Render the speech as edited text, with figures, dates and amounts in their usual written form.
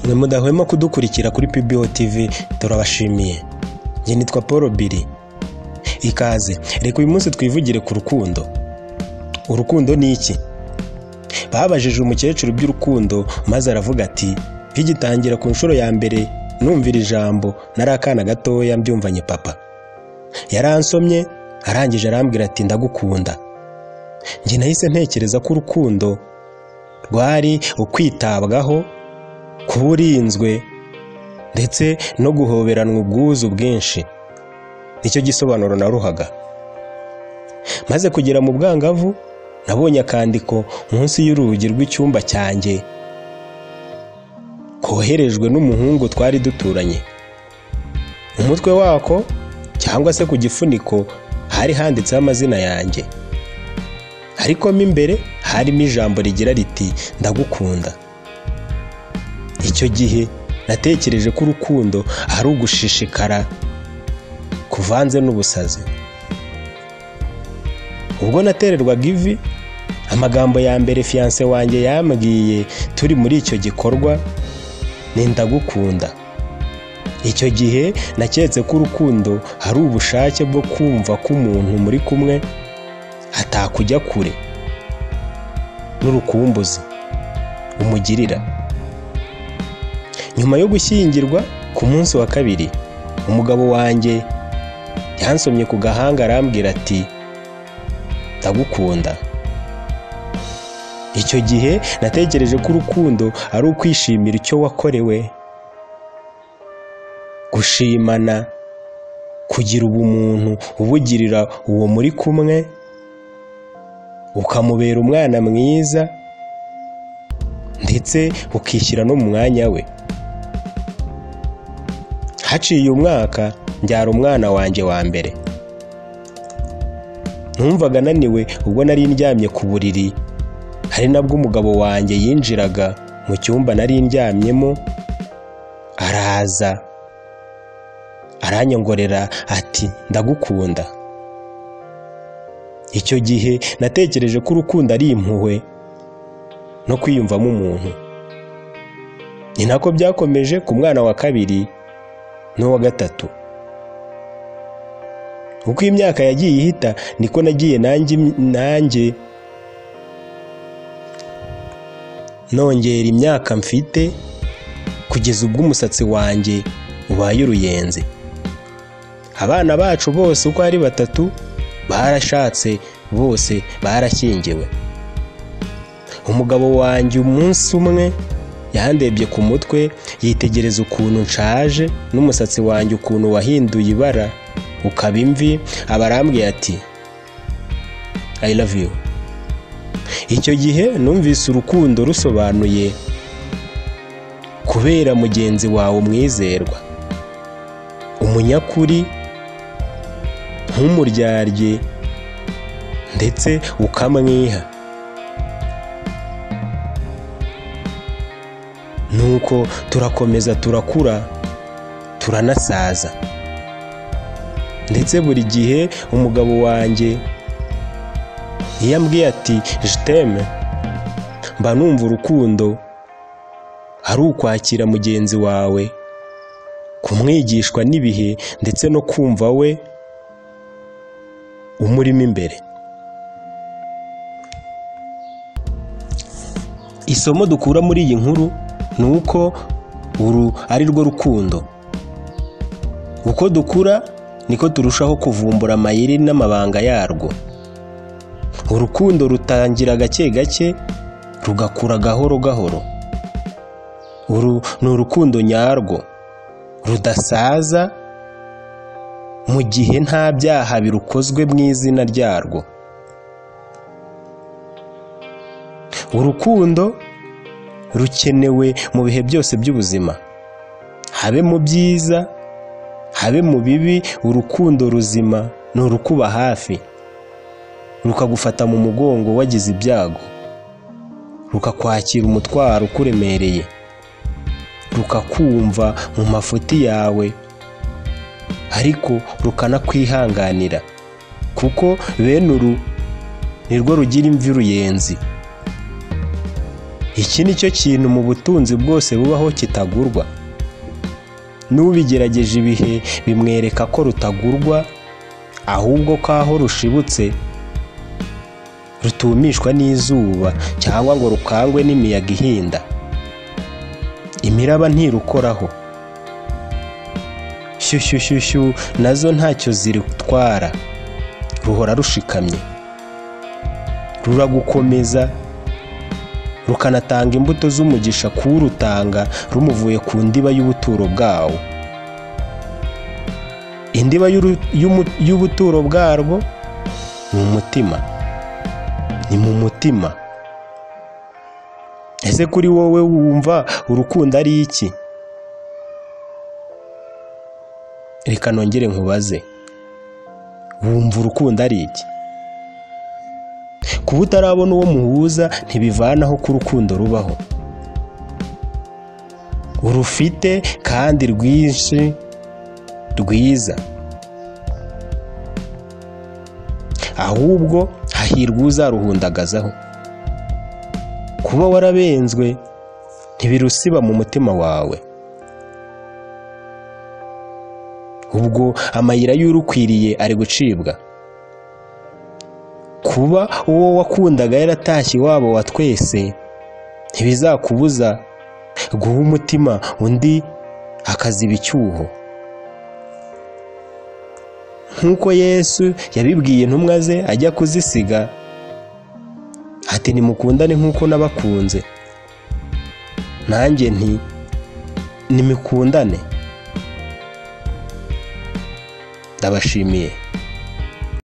mwe mudahwema kudukurikira kuri PBO TV turabashimiye. Njye nitwa Paul Billy. Ikaze, reka uyu munsi twivugire ku rukundo. Urukundo ni iki? Babajije umukecuru by'urukundo maze aravuga ati, bigitangira ku nshuro ya mbere numvira ijambo nari akana gatoya mbyumvanye papa. Yaransomye arangije arambwira ati ndagukunda. Njye nahise ntekereza ko urukundo rwari ukwitabwaho, kuburinzwe ndetse no guhoberanwa ubwuzu bwinshi. Nicyo gisobanuro naruhaga. Maze kugera mu bwangavu nabonye akandiko munsi y'urugi rw'icyumba cyanjye koherejwe n'umuhungu twari duturanye. Umutwe wako cyangwa se ku gifuniko hari handitseho amazina yanjye, ariko mo imbere harimo ijambo rigira riti ndagukunda. Icyo gihe natekereje ko urukundo ari ugushishikara kuvanze n'ubusazi. Ubwo natererwaga ivi, amagambo ya mbere fiancé wanjye yambwiye turi muri icyo gikorwa ni ndagukunda. Icyo gihe naketse ko urukundo ari ubushake bwo kumva ko umuntu muri kumwe atakujya kure n'urukumbuzi umugirira. Nyuma yo gushyingirwa ku munsi wa kabiri, umugabo wanjye yansomye ku gahanga arambwira ati ndagukunda. Icyo gihe natekereje ko urukundo ari ukwishimira icyo wakorewe, gushimana, kugira ubumuntu ubugirira uwo muri kumwe, ukamubera umwana mwiza ndetse ukishyira no mu mwanya we. Haciye umwaka mbyara umwana wanjye wa mbere. Numvaga naniwe ubwo nari ndyamye ku buriri, hari nabwo umugabo wanjye yinjiraga mu cyumba nari ndyamyemo, araza aranyongorera ati ndagukunda. Icyo gihe natekereje ko urukundo ari impuhwe no kwiyumvamo umuntu. Ni nako byakomeje ku mwana wa kabiri n'uwa gatatu. Uko imyaka yagiye ihita niko nagiye nanjye nongera imyaka mfite, kugeza ubwo umusatsi wanjye ubaye uruyenzi. Abana bacu bose uko ari batatu barashatse, bose barashyingiwe. Umugabo wanjye umunsi umwe yandebye ku mutwe yitegereza ukuntu nshaje n'umusatsi wanjye ukuntu wahinduye ibara ukaba imvi, abarambwiye ati I love you. Icyo gihe numvise urukundo rusobanuye kubera mugenzi wawe umwizerwa, umunyakuri, nk'umuryarye ndetse ukamwiha. Nuko turakomeza turakura turanasaza, ndetse buri gihe umugabo wanjye iyo ambwiye ati je t'aime, mba numva urukundo ari ukwakira mugenzi wawe, kumwigishwa n'ibihe ndetse no kumva we umurimo imbere. Isomo dukura muri iyi nkuru ni uko uru ari rwo rukundo. Uko dukura niko turushaho kuvumbura amayeri n'amabanga yarwo. Urukundo rutangira gake gake rugakura gahoro gahoro. Uru ni urukundo nyarwo rudasaza mu gihe nta byaha birukozwe mu izina ryarwo. Urukundo rukenewe mu bihe byose by'ubuzima, habe mu byiza habe mu bibi. Urukundo ruzima ni urukuba hafi, rukagufata mu mugongo wagize ibyago, rukakwakira umutwaro ukuremereye, rukakumva mu mafuti yawe, ariko rukanakwihanganira, kuko bene uru nirwo rugira imvi ruyenzi. Iki ni cyo kintu mu butunzi bwose bubaho kitagurwa. N'ubigerageje ibihe bimwereka ko rutagurwa, ahubwo ko aho rushibutse rutumishwa n'izuba cyangwa ngo rukangwe n'imiyaga ihinda. Imiraba ntirukoraho, shyushyushyushyu nazo ntacyo zirutwara, ruhora rushikamye, ruragukomeza, rukanatanga imbuto z'umugisha k'urutanga rumuvuye ku ndiba y'ubuturo bwawo. Indiba y'ubuturo bwarwo ni umutima, ni mu mutima. Ese kuri wowe wumva urukundo ari iki? Reka nongere nkubaze, wumva urukundo ari iki? Kuba utarabona uwo muhuza ntibivanaho ko urukundo rubaho. Urufite kandi rwinshi, rwiza. Ahubwo hahirwa uzaruhundagazaho. Kuba warabenzwe ntibirusiba mu mutima wawe. Ubwo amayira y'urukwiriye ari gucibwa. Kuba uwo wakundaga yaratashye iwabo wa twese ntibizakubuza guha umutima undi akaziba icyuho. Nk'uko Yesu yabibwiye intumwa ze ajya kuzisiga, ati nimukundane nk'uko nabakunze. Nanjye nti nimukundane. Ndabashimiye.